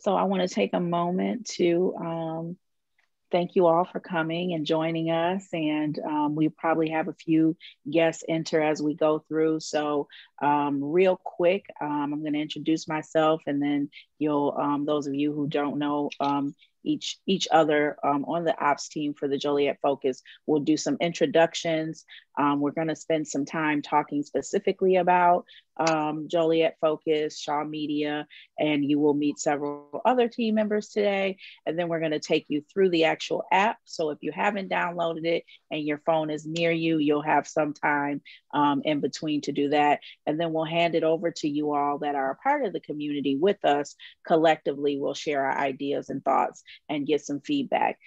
So I want to take a moment to thank you all for coming and joining us. And we probably have a few guests enter as we go through. So real quick, I'm going to introduce myself, and then you'll, those of you who don't know each other on the ops team for the Joliet Focus, we'll do some introductions. We're going to spend some time talking specifically about Joliet Focus, Shaw Media, and you will meet several other team members today. And then we're going to take you through the actual app. So if you haven't downloaded it and your phone is near you, you'll have some time in between to do that. And then we'll hand it over to you all that are a part of the community with us. Collectively, we'll share our ideas and thoughts and get some feedback.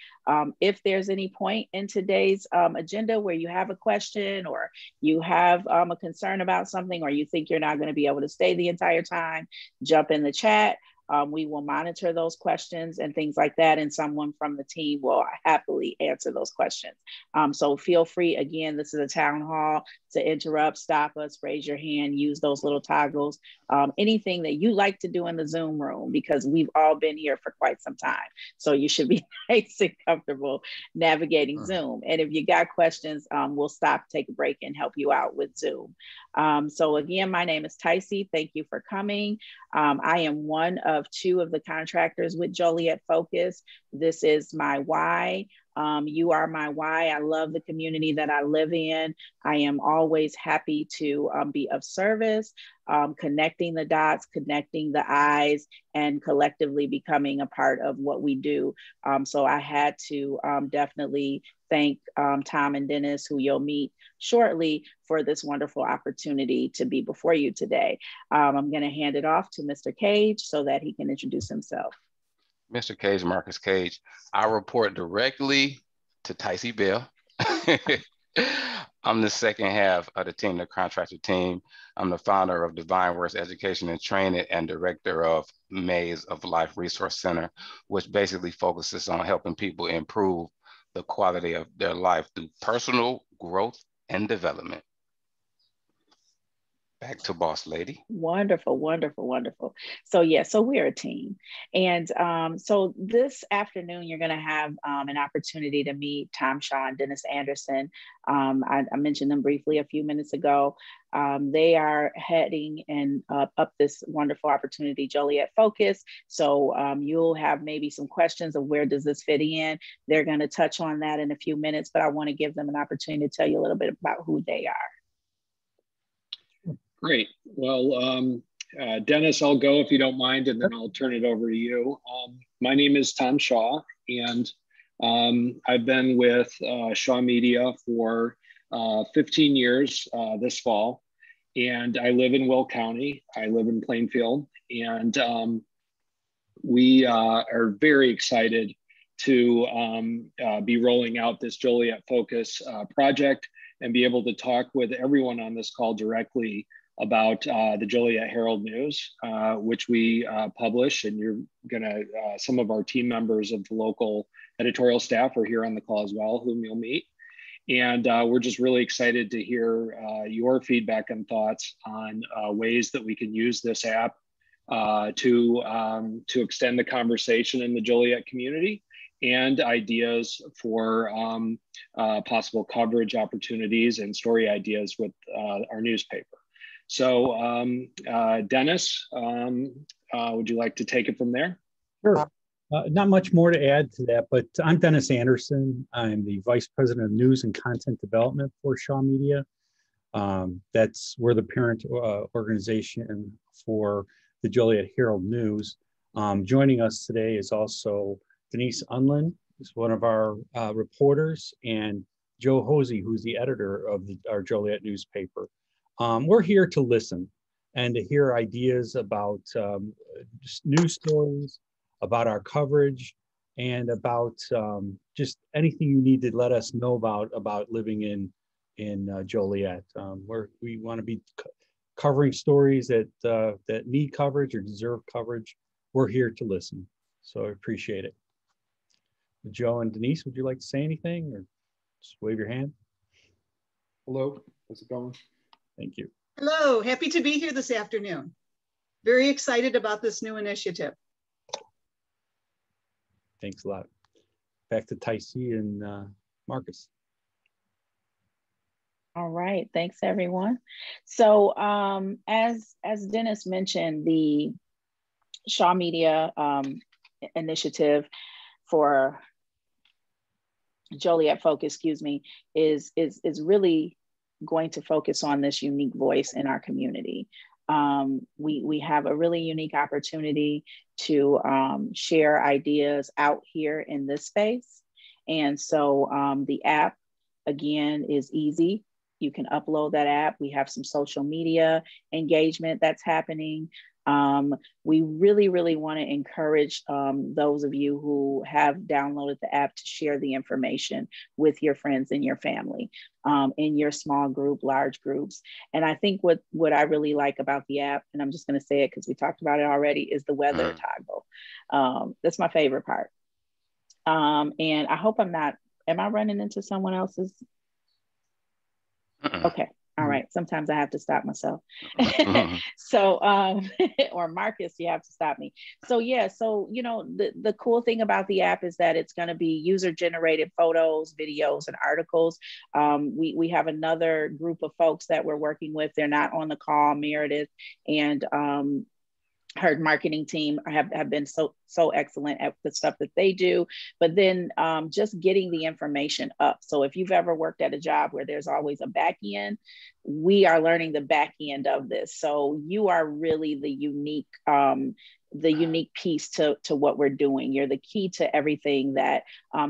If there's any point in today's agenda where you have a question, or you have a concern about something, or you think you're not going to be able to stay the entire time, jump in the chat. We will monitor those questions and things like that, and someone from the team will happily answer those questions. So feel free, again, this is a town hall, to interrupt, stop us, raise your hand, use those little toggles, anything that you like to do in the Zoom room, because we've all been here for quite some time. So you should be nice and comfortable navigating Zoom. And if you got questions, we'll stop, take a break, and help you out with Zoom. So again, my name is Tycee. Thank you for coming. I am one of two of the contractors with Joliet Focus. This is my why. You are my why. I love the community that I live in. I am always happy to be of service, connecting the dots, connecting the eyes, and collectively becoming a part of what we do. So I had to definitely thank Tom and Dennis, who you'll meet shortly, for this wonderful opportunity to be before you today. I'm going to hand it off to Mr. Cage so that he can introduce himself. Mr. Cage, Marcus Cage. I report directly to Tycee Bell. I'm the second half of the team, the contractor team. I'm the founder of Divine Works Education and Training and director of Maze of Life Resource Center, which basically focuses on helping people improve the quality of their life through personal growth and development. Back to boss lady. Wonderful, wonderful, wonderful. So yeah, so we're a team. And so this afternoon, you're gonna have an opportunity to meet Tom Shaw and Dennis Anderson. I mentioned them briefly a few minutes ago. They are heading and up this wonderful opportunity, Joliet Focus. So you'll have maybe some questions of where does this fit in. They're gonna touch on that in a few minutes, but I wanna give them an opportunity to tell you a little bit about who they are. Great. Well, Dennis, I'll go if you don't mind, and then I'll turn it over to you. My name is Tom Shaw, and I've been with Shaw Media for 15 years this fall, and I live in Will County. I live in Plainfield, and we are very excited to be rolling out this Joliet Focus project and be able to talk with everyone on this call directly about the Joliet Herald News, which we publish, and you're gonna, some of our team members of the local editorial staff are here on the call as well, whom you'll meet. And we're just really excited to hear your feedback and thoughts on ways that we can use this app to extend the conversation in the Joliet community, and ideas for possible coverage opportunities and story ideas with our newspaper. So Dennis, would you like to take it from there? Sure. Not much more to add to that, but I'm Dennis Anderson. I'm the Vice President of News and Content Development for Shaw Media. We're the parent organization for the Joliet Herald News. Joining us today is also Denise Unlin, who's one of our reporters, and Joe Hosey, who's the editor of our Joliet newspaper. We're here to listen and to hear ideas about just news stories, about our coverage, and about just anything you need to let us know about living in Joliet. We want to be covering stories that need coverage or deserve coverage. We're here to listen, so I appreciate it. Joe and Denise, would you like to say anything, or just wave your hand? Hello, how's it going? Thank you. Hello, happy to be here this afternoon. Very excited about this new initiative. Thanks a lot. Back to Tycee and Marcus. All right, thanks everyone. So as Dennis mentioned, the Shaw Media initiative for Joliet Focus, excuse me, is really going to focus on this unique voice in our community. We have a really unique opportunity to share ideas out here in this space. And so the app, again, is easy. You can upload that app. We have some social media engagement that's happening. We really, really want to encourage those of you who have downloaded the app to share the information with your friends and your family in your small group, large groups. And I think what I really like about the app, and I'm just going to say it because we talked about it already, is the weather toggle. That's my favorite part. And I hope am I running into someone else's? Okay. All right. Sometimes I have to stop myself. So, or Marcus, you have to stop me. So yeah, so, the cool thing about the app is that it's going to be user generated photos, videos, and articles. We have another group of folks that we're working with. They're not on the call, Meredith and her marketing team have been so excellent at the stuff that they do, but then just getting the information up. So if you've ever worked at a job where there's always a back end, we are learning the back end of this. So you are really the unique piece to what we're doing. You're the key to everything that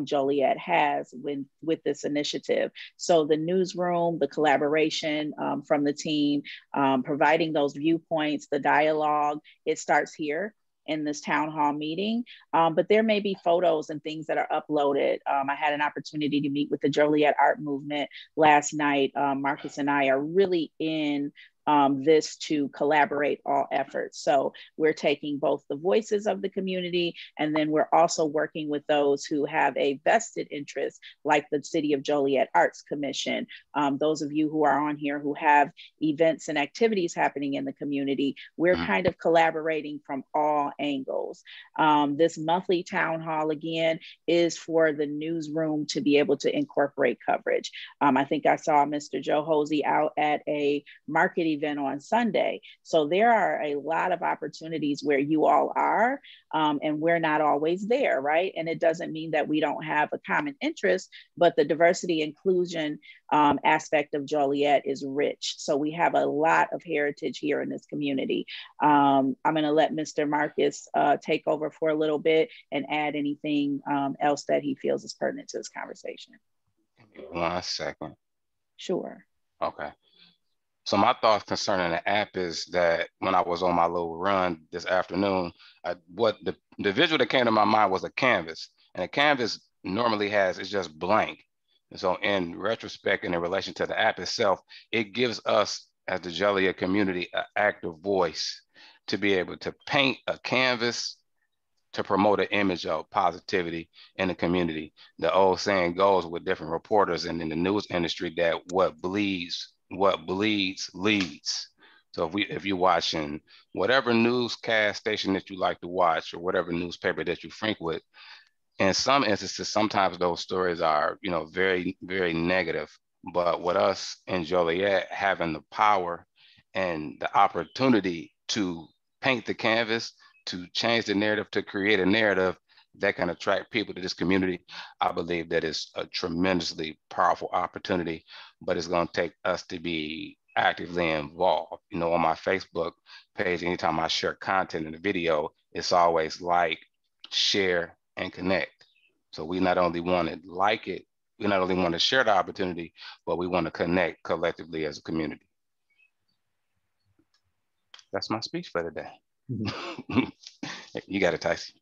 Joliet has with this initiative. So the newsroom, the collaboration from the team, providing those viewpoints, the dialogue, it starts here in this town hall meeting. But there may be photos and things that are uploaded. I had an opportunity to meet with the Joliet Art Movement last night. Marcus and I are really in this to collaborate all efforts. So we're taking both the voices of the community, and then we're also working with those who have a vested interest, like the City of Joliet Arts Commission. Those of you who are on here who have events and activities happening in the community, we're kind of collaborating from all angles. This monthly town hall, again, is for the newsroom to be able to incorporate coverage. I think I saw Mr. Joe Hosey out at a market event on Sunday. So there are a lot of opportunities where you all are, and we're not always there, right? And it doesn't mean that we don't have a common interest, but the diversity inclusion aspect of Joliet is rich. So we have a lot of heritage here in this community. I'm going to let Mr. Marcus take over for a little bit and add anything else that he feels is pertinent to this conversation. Give me 1 second. Sure. Okay. So my thoughts concerning the app is that when I was on my little run this afternoon, what the visual that came to my mind was a canvas, and a canvas normally it's just blank. And so in retrospect and in relation to the app itself, it gives us as the Joliet community an active voice to be able to paint a canvas to promote an image of positivity in the community. The old saying goes with different reporters and in the news industry that what bleeds leads. So if you're watching whatever newscast station that you like to watch or whatever newspaper that you frequent, in some instances, sometimes those stories are, very, very negative. But with us in Joliet having the power and the opportunity to paint the canvas, to change the narrative, to create a narrative that can attract people to this community, I believe that is a tremendously powerful opportunity, but it's going to take us to be actively involved. On my Facebook page, anytime I share content in a video, it's always like, share, and connect. So we not only want to like it, we not only want to share the opportunity, but we want to connect collectively as a community. That's my speech for today. You got it, Tycee.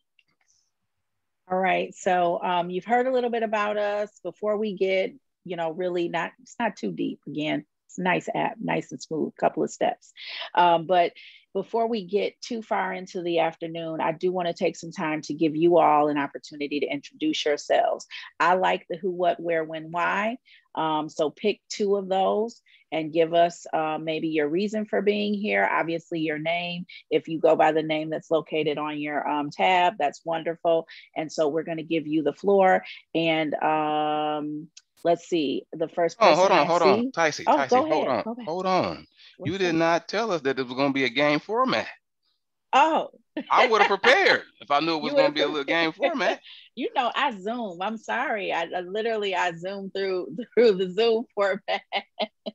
All right. So you've heard a little bit about us. Before we get, really it's not too deep. Again, It's a nice app, nice and smooth, couple of steps. But before we get too far into the afternoon, I do want to take some time to give you all an opportunity to introduce yourselves. I like the who, what, where, when, why. So pick two of those and give us maybe your reason for being here. Obviously, your name. If you go by the name that's located on your tab, that's wonderful. And so we're going to give you the floor. And let's see, the first person hold on, Ticey, Ticey, go hold ahead. on, Go ahead. hold on. What's You did that? not tell us that it was going to be a game format. Oh, I would have prepared if I knew it was you going would to be a little game format. You know, I Zoom. I'm sorry. I literally I Zoom through the Zoom format.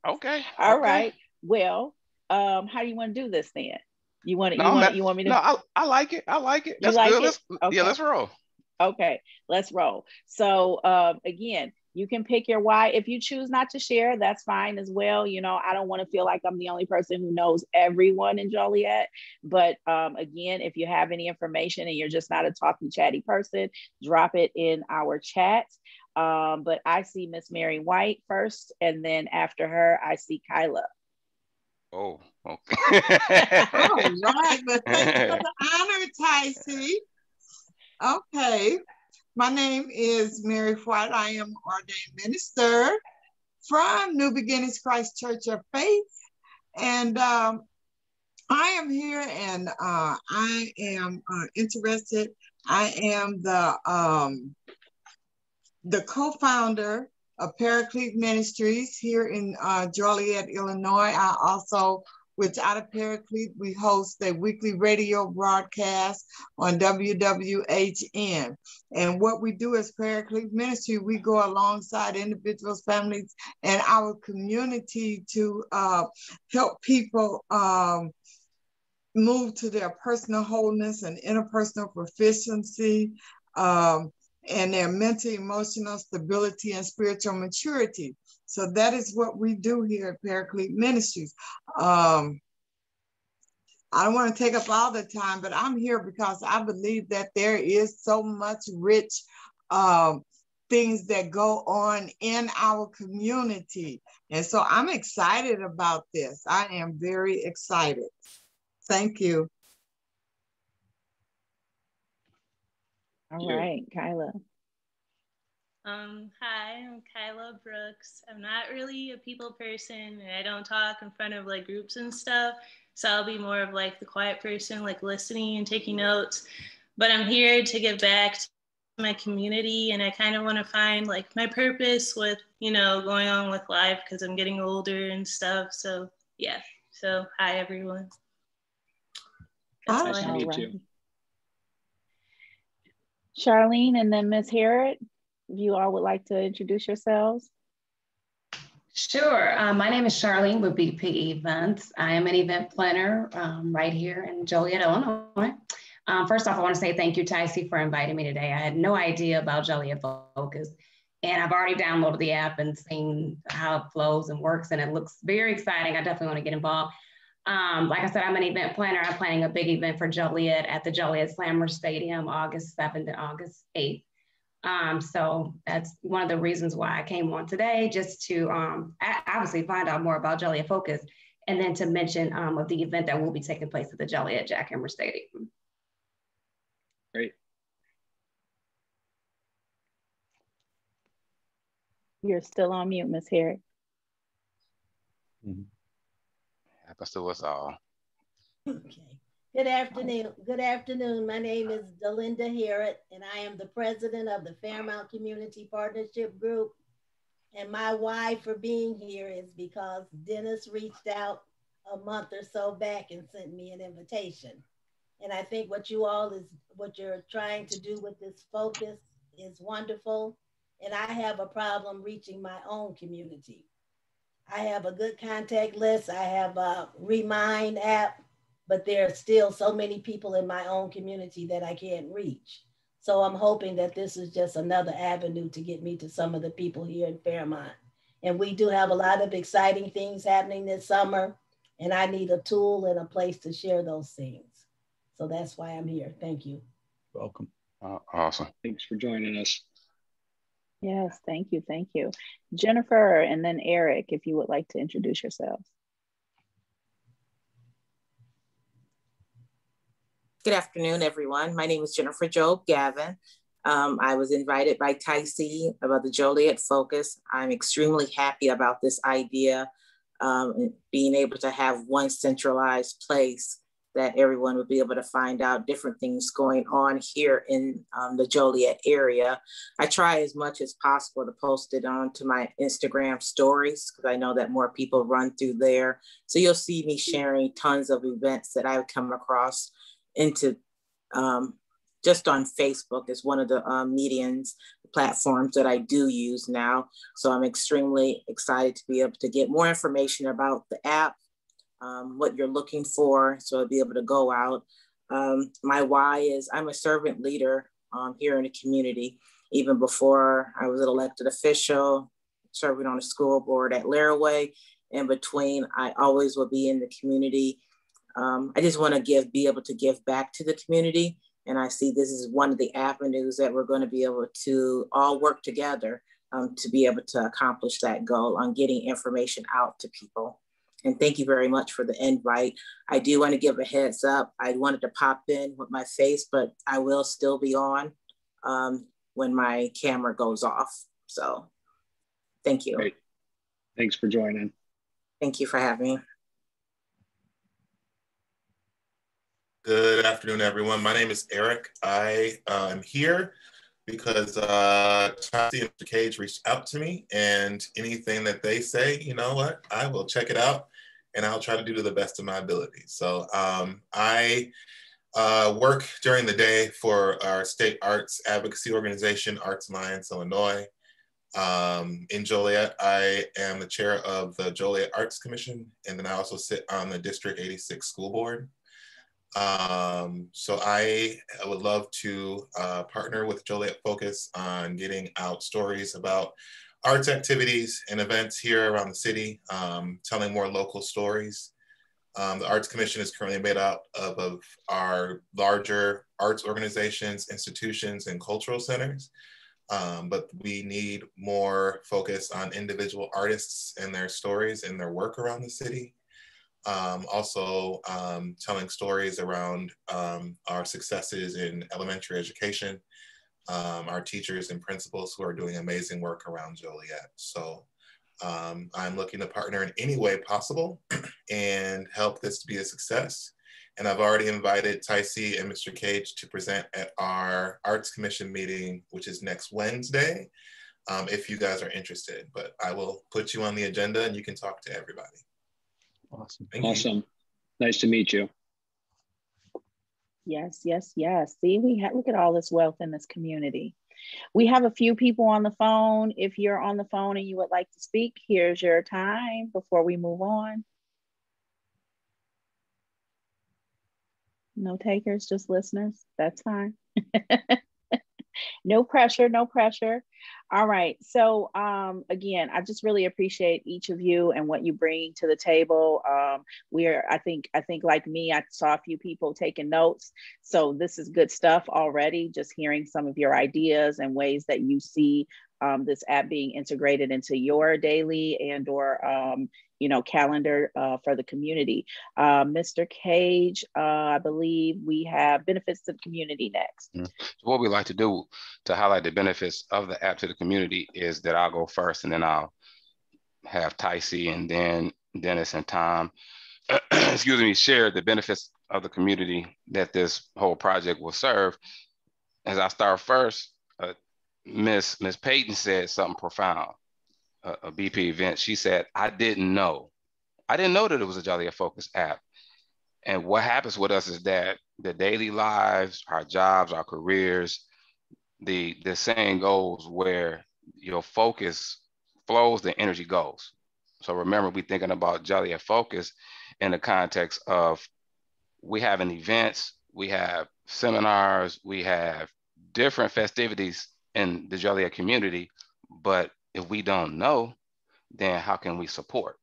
Okay. All Okay. right. Well, how do you want to do this then? You want No, man. you want me to? No, I like it. I like it. You That's like good. it? Yeah, Okay. let's roll. Okay. Let's roll. So again, you can pick your why. If you choose not to share, that's fine as well. You know, I don't want to feel like I'm the only person who knows everyone in Joliet. But again, if you have any information and you're just not a talky chatty person, drop it in our chat. But I see Miss Mary White first, and then after her, I see Kyla. Oh, okay. All right, but thank you for the honor, Ticey. Okay, my name is Mary White. I am ordained minister from New Beginnings Christ Church of Faith, and I am here, and I am interested. I am the co-founder of Paraclete Ministries here in Joliet, Illinois. I also, which out of Paraclete, we host a weekly radio broadcast on WWHN. And what we do as Paraclete Ministry, we go alongside individuals, families, and our community to help people move to their personal wholeness and interpersonal proficiency, and their mental, emotional stability and spiritual maturity. So that is what we do here at Paraclete Ministries. I don't want to take up all the time, but I'm here because I believe that there is so much rich things that go on in our community. And so I'm excited about this. I am very excited. Thank you. All right, Kyla. Hi, I'm Kyla Brooks. I'm not really a people person, and I don't talk in front of like groups and stuff. So I'll be more of like the quiet person, like listening and taking notes. But I'm here to give back to my community, and I kind of want to find like my purpose with, you know, going on with life because I'm getting older and stuff. So yeah. So hi everyone. That's all I Nice to have. meet you. Charlene and then Miss Harrod, if you all would like to introduce yourselves. Sure. My name is Charlene with BP Events. I am an event planner right here in Joliet, Illinois. First off, I want to say thank you, Ticey, for inviting me today. I had no idea about Joliet Focus, and I've already downloaded the app and seen how it flows and works, and it looks very exciting. I definitely want to get involved. Like I said, I'm an event planner. I'm planning a big event for Joliet at the Joliet Slammer Stadium, August 7th and August 8th. So that's one of the reasons why I came on today, just to obviously find out more about Joliet Focus, and then to mention of the event that will be taking place at the Joliet Jackhammer Stadium. Great. You're still on mute, Miss Harrod. Happens to us all. Okay. Good afternoon. Good afternoon. My name is Delinda Harrod, and I am the president of the Fairmount Community Partnership Group. And my why for being here is because Dennis reached out a month or so back and sent me an invitation. And I think what you're trying to do with this focus is wonderful. And I have a problem reaching my own community. I have a good contact list. I have a Remind app, but there are still so many people in my own community that I can't reach. So I'm hoping that this is just another avenue to get me to some of the people here in Fairmont. And we do have a lot of exciting things happening this summer, and I need a tool and a place to share those things. So that's why I'm here. Thank you. Welcome. Awesome. Thanks for joining us. Yes, thank you, thank you. Jennifer and then Eric, if you would like to introduce yourselves. Good afternoon, everyone. My name is Jennifer Job Gavin. I was invited by Ticey about the Joliet Focus. I'm extremely happy about this idea, being able to have one centralized place that everyone would be able to find out different things going on here in the Joliet area. I try as much as possible to post it onto my Instagram stories because I know that more people run through there. So you'll see me sharing tons of events that I've come across into just on Facebook is one of the medians platforms that I do use now. So I'm extremely excited to be able to get more information about the app, what you're looking for, so I'll be able to go out. My why is I'm a servant leader here in the community. Even before I was an elected official, serving on the school board at Laraway. In between, I always will be in the community. I just want to be able to give back to the community. And I see this is one of the avenues that we're going to be able to all work together to be able to accomplish that goal on getting information out to people. And thank you very much for the invite. I do want to give a heads up. I wanted to pop in with my face, but I will still be on when my camera goes off. So thank you. Great. Thanks for joining. Thank you for having me. Good afternoon, everyone. My name is Eric. I am here because Chauncey and Mr. Cage reached out to me, and anything that they say, you know what, I will check it out and I'll try to do to the best of my ability. So I work during the day for our state arts advocacy organization, Arts Alliance Illinois. In Joliet, I am the chair of the Joliet Arts Commission, and then I also sit on the District 86 School Board. So I would love to partner with Joliet Focus on getting out stories about arts activities and events here around the city, telling more local stories. The Arts Commission is currently made up of our larger arts organizations, institutions, and cultural centers. But we need more focus on individual artists and their stories and their work around the city. Also telling stories around our successes in elementary education, our teachers and principals who are doing amazing work around Joliet. So I'm looking to partner in any way possible and help this to be a success. And I've already invited Ticey and Mr. Cage to present at our Arts Commission meeting, which is next Wednesday, if you guys are interested. But I will put you on the agenda and you can talk to everybody. Awesome. Awesome. Nice to meet you. Yes, yes, yes. See, look at all this wealth in this community. We have a few people on the phone. If you're on the phone and you would like to speak, here's your time before we move on. No takers, just listeners. That's fine. No pressure, no pressure. All right. So again, I just really appreciate each of you and what you bring to the table. I think like me, I saw a few people taking notes. So this is good stuff already, just hearing some of your ideas and ways that you see this app being integrated into your daily and or calendar for the community. Mr. Cage, I believe we have benefits to the community next. So what we like to do to highlight the benefits of the app to the community is that I'll go first, and then I'll have Ticey and then Dennis and Tom, excuse me, share the benefits of the community that this whole project will serve. As I start first, Miss Payton said something profound. A BP event. She said, I didn't know that it was a Joliet Focus app. And what happens with us is that the daily lives, our jobs, our careers, the saying goes, where your focus flows, the energy goes. So remember, we're thinking about Joliet Focus in the context of we having events, we have seminars, we have different festivities in the Joliet community, but if we don't know, then how can we support?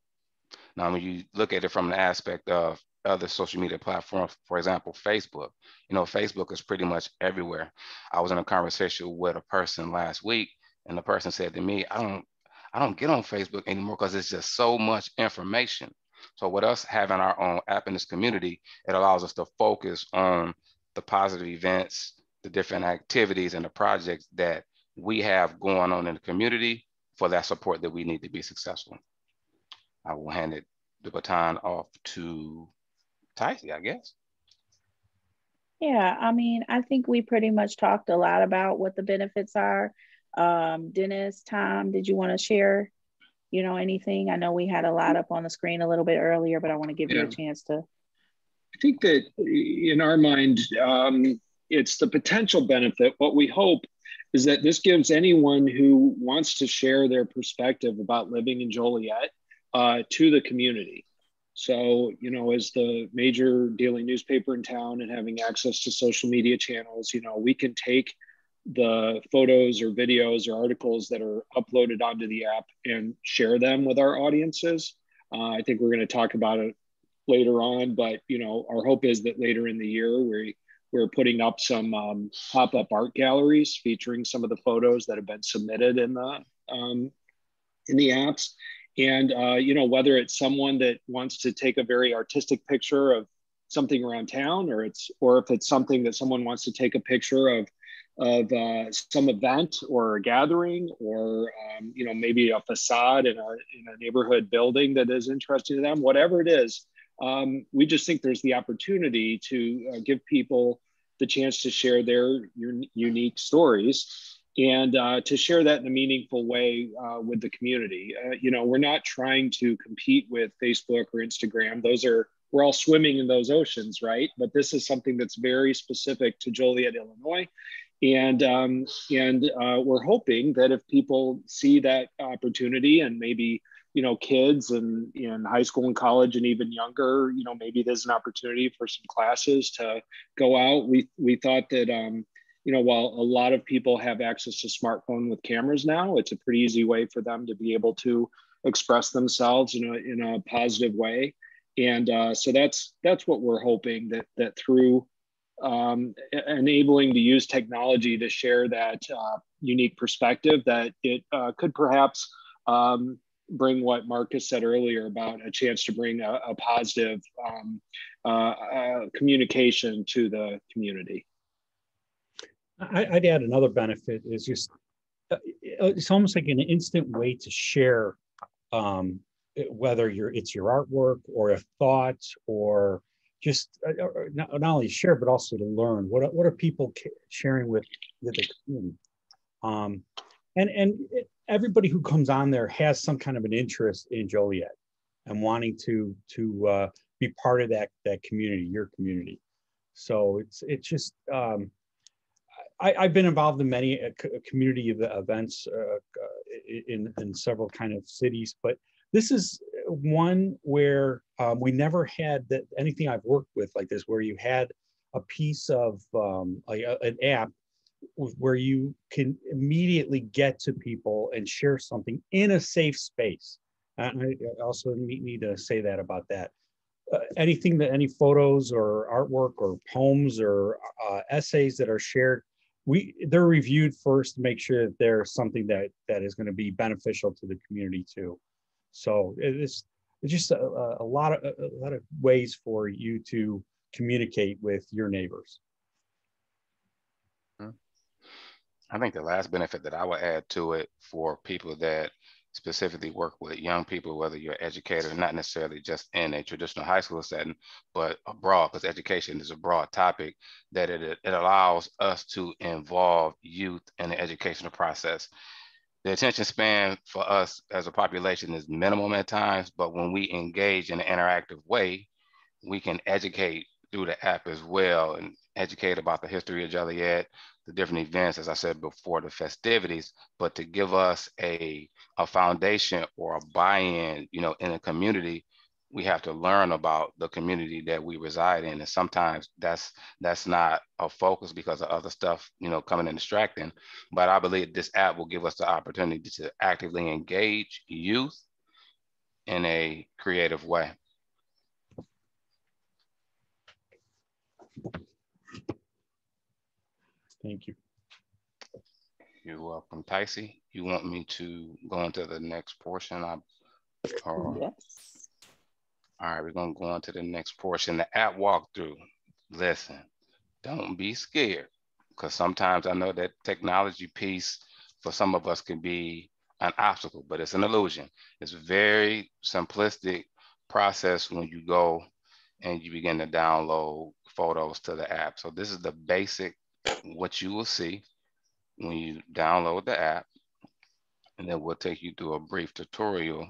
Now, when you look at it from the aspect of other social media platforms, for example, Facebook, Facebook is pretty much everywhere. I was in a conversation with a person last week, And the person said to me, I don't get on Facebook anymore because it's just so much information. So with us having our own app in this community, it allows us to focus on the positive events, the different activities and the projects that we have going on in the community for that support that we need to be successful. I will hand the baton off to Tyson, I guess. Yeah, I mean, I think we pretty much talked a lot about what the benefits are. Dennis, Tom, did you want to share, anything? I know we had a lot up on the screen a little bit earlier, but I want to give you a chance to. I think that in our mind, it's the potential benefit. What we hope is that this gives anyone who wants to share their perspective about living in Joliet to the community. So, as the major daily newspaper in town and having access to social media channels, we can take the photos or videos or articles that are uploaded onto the app and share them with our audiences. I think we're going to talk about it later on, but our hope is that later in the year we're putting up some pop-up art galleries featuring some of the photos that have been submitted in the apps. And whether it's someone that wants to take a very artistic picture of something around town, or if it's something that someone wants to take a picture of some event or a gathering, or maybe a facade in a neighborhood building that is interesting to them, whatever it is. We just think there's the opportunity to give people the chance to share their unique stories and to share that in a meaningful way with the community. We're not trying to compete with Facebook or Instagram. We're all swimming in those oceans, right? But this is something that's very specific to Joliet, Illinois. And we're hoping that if people see that opportunity, and maybe kids and in high school and college and even younger, maybe there's an opportunity for some classes to go out. We thought that while a lot of people have access to smartphone with cameras now, it's a pretty easy way for them to be able to express themselves in a positive way. And so that's what we're hoping, that through enabling to use technology to share that unique perspective, that it could perhaps bring what Marcus said earlier about a chance to bring a positive communication to the community. I'd add another benefit is just, it's almost like an instant way to share, whether it's your artwork or a thought, or just not only share, but also to learn. What are people sharing with the community? And everybody who comes on there has some kind of an interest in Joliet and wanting to be part of that community, your community. So it's just, I've been involved in many community events in several kind of cities, but this is one where we never had anything I've worked with like this, where you had a piece of an app where you can immediately get to people and share something in a safe space. And I also need to say that about that. Any photos or artwork or poems or essays that are shared, they're reviewed first to make sure that there's something that is going to be beneficial to the community too. So it's just a lot of ways for you to communicate with your neighbors. I think the last benefit that I would add to it for people that specifically work with young people, whether you're an educator, not necessarily just in a traditional high school setting, but abroad, because education is a broad topic, that it allows us to involve youth in the educational process. The attention span for us as a population is minimum at times, but when we engage in an interactive way, we can educate through the app as well, and educate about the history of Joliet, the different events, as I said before, the festivities, but to give us a foundation or a buy-in, in a community, we have to learn about the community that we reside in. And sometimes that's not a focus because of other stuff, coming and distracting. But I believe this app will give us the opportunity to actively engage youth in a creative way. Thank you. You're welcome, Tyson. you want me to go into the next portion? Yes. All right, we're gonna go on to the next portion, the app walkthrough. Listen, don't be scared, because sometimes I know that technology piece for some of us can be an obstacle, but it's an illusion. It's a very simplistic process when you go and you begin to download photos to the app. So this is the basic, what you will see when you download the app, and then we'll take you through a brief tutorial,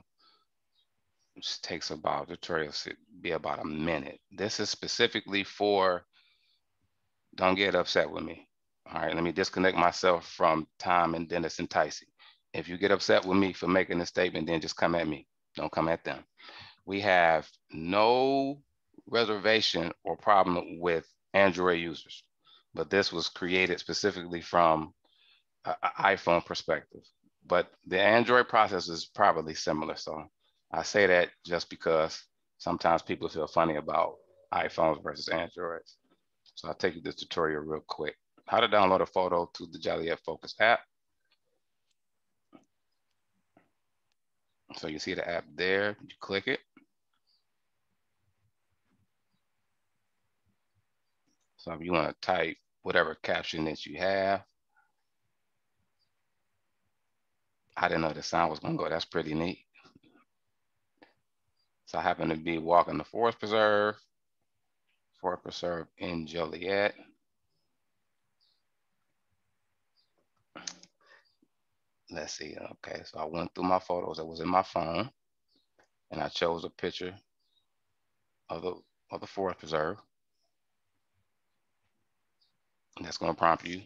which takes about, tutorials be about a minute. This is specifically for, don't get upset with me. All right, let me disconnect myself from Tom and Dennis and Ticey. If you get upset with me for making a statement, then just come at me. Don't come at them. We have no reservation or problem with Android users, but this was created specifically from an iPhone perspective. But the Android process is probably similar. So I say that just because sometimes people feel funny about iPhones versus Androids. So I'll take you this tutorial real quick. How to download a photo to the Joliet Focus app. So you see the app there, you click it. So if you want to type whatever caption that you have. I didn't know the sound was gonna go, that's pretty neat. So I happen to be walking the Forest Preserve in Joliet. Let's see, okay, so I went through my photos that was in my phone, and I chose a picture of the Forest Preserve. And that's gonna prompt you.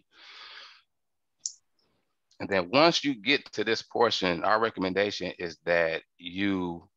And then once you get to this portion, our recommendation is that you